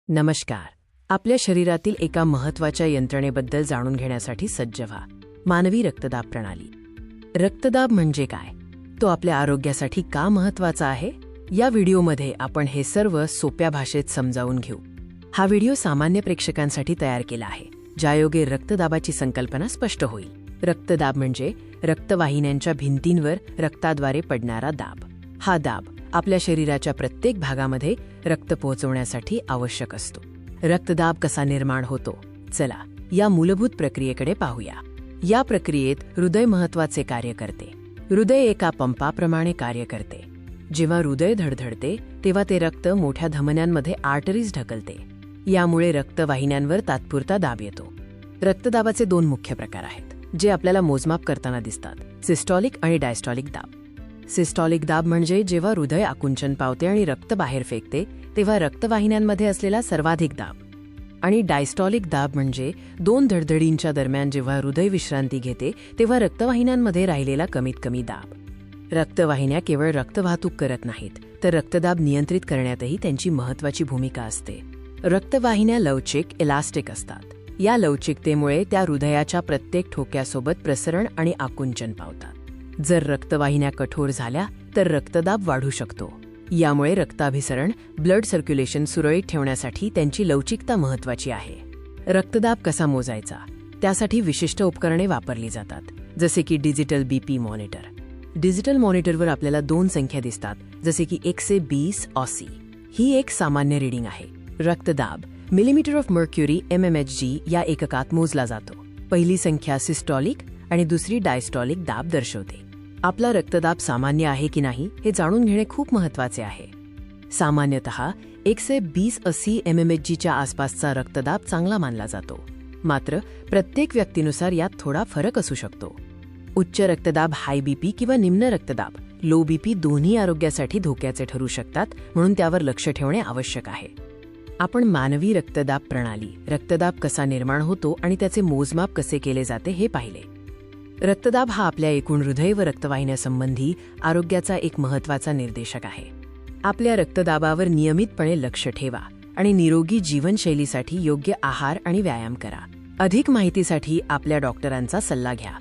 नमस्कार. आपल्या शरीरातील एका महत्त्वाच्या यंत्रणेबद्दल जाणून घेण्यासाठी सज्ज व्हा. मानवी रक्तदाब प्रणाली. रक्तदाब म्हणजे काय? तो आपल्या आरोग्यासाठी का महत्त्वाचा आहे? या व्हिडिओमध्ये आपण हे सर्व सोप्या भाषेत समजावून घेऊ. हा व्हिडिओ सामान्य प्रेक्षकांसाठी तयार केला आहे, ज्यायोगे रक्तदाबाची संकल्पना स्पष्ट होईल. रक्तदाब म्हणजे रक्तवाहिन्यांच्या भिंतींवर रक्ताद्वारे पडणारा दाब. हा दाब आपल्या शरीराच्या प्रत्येक भागामध्ये रक्त पोहोचवण्यासाठी आवश्यक असतो. रक्तदाब कसा निर्माण होतो? चला या मूलभूत प्रक्रियेकडे पाहूया. या प्रक्रियेत हृदय महत्त्वाचे कार्य करते. हृदय एका पंपाप्रमाणे कार्य करते. जेव्हा हृदय धडधडते तेव्हा ते रक्त मोठ्या धमन्यांमध्ये आर्टरीज ढकलते. यामुळे रक्तवाहिन्यांवर तात्पुरता दाब येतो. रक्तदाबाचे दोन मुख्य प्रकार आहेत, जे आपल्याला मोजमाप करताना दिसतात: सिस्टॉलिक आणि डायस्टॉलिक दाब. सिस्टॉलिक दाब म्हणजे जेव्हा हृदय आकुंचन पावते आणि रक्त बाहेर फेकते तेव्हा रक्तवाहिन्यांमध्ये असलेला सर्वाधिक दाब. आणि डायस्टॉलिक दाब म्हणजे दोन धडधडींच्या दरम्यान जेव्हा हृदय विश्रांती घेते तेव्हा रक्तवाहिन्यांमध्ये राहिलेला कमीत कमी दाब. रक्तवाहिन्या केवळ रक्तवाहतूक करत नाहीत, तर रक्तदाब नियंत्रित करण्यातही त्यांची महत्त्वाची भूमिका असते. रक्तवाहिन्या लवचिक, इलास्टिक असतात. या लवचिकतेमुळे त्या हृदयाच्या प्रत्येक ठोक्यासोबत प्रसरण आणि आकुंचन पावतात. जर रक्तवाहिन्या कठोर झाल्या तर रक्तदाब वाढू शकतो. यामुळे रक्ताभिसरण, ब्लड सर्क्युलेशन सुरळीत ठेवण्यासाठी त्यांची लवचिकता महत्त्वाची आहे. रक्तदाब कसा मोजायचा? त्यासाठी विशिष्ट उपकरणे वापरली जातात, जसे की डिजिटल बीपी मॉनिटर. डिजिटल मॉनिटरवर आपल्याला दोन संख्या दिसतात, जसे की 120 ऑसी. ही एक सामान्य रीडिंग आहे. रक्तदाब मिलीमीटर ऑफ मर्क्युरी mmHg या एककात मोजला जातो. पहिली संख्या सिस्टॉलिक आणि दुसरी डायस्टॉलिक दाब दर्शवते. आपला रक्तदाब सामान्य आहे की नाही हे जाणून घेणे खूप महत्त्वाचे आहे. सामान्यतः 120-80 mmHgच्या आसपासचा रक्तदाब चांगला मानला जातो. मात्र प्रत्येक व्यक्तीनुसार यात थोडा फरक असू शकतो. उच्च रक्तदाब, हाय बीपी किंवा निम्न रक्तदाब, लो बीपी दोन्ही आरोग्यासाठी धोक्याचे ठरू शकतात, म्हणून त्यावर लक्ष ठेवणे आवश्यक आहे. आपण मानवी रक्तदाब प्रणाली, रक्तदाब कसा निर्माण होतो आणि त्याचे मोजमाप कसे केले जाते हे पाहिले. रक्तदाब हा आपल्या एकूण हृदय व रक्तवाहिन्यासंबंधी आरोग्याचा एक महत्त्वाचा निर्देशक आहे. आपल्या रक्तदाबावर नियमितपणे लक्ष ठेवा आणि निरोगी जीवनशैलीसाठी योग्य आहार आणि व्यायाम करा. अधिक माहितीसाठी आपल्या डॉक्टरांचा सल्ला घ्या.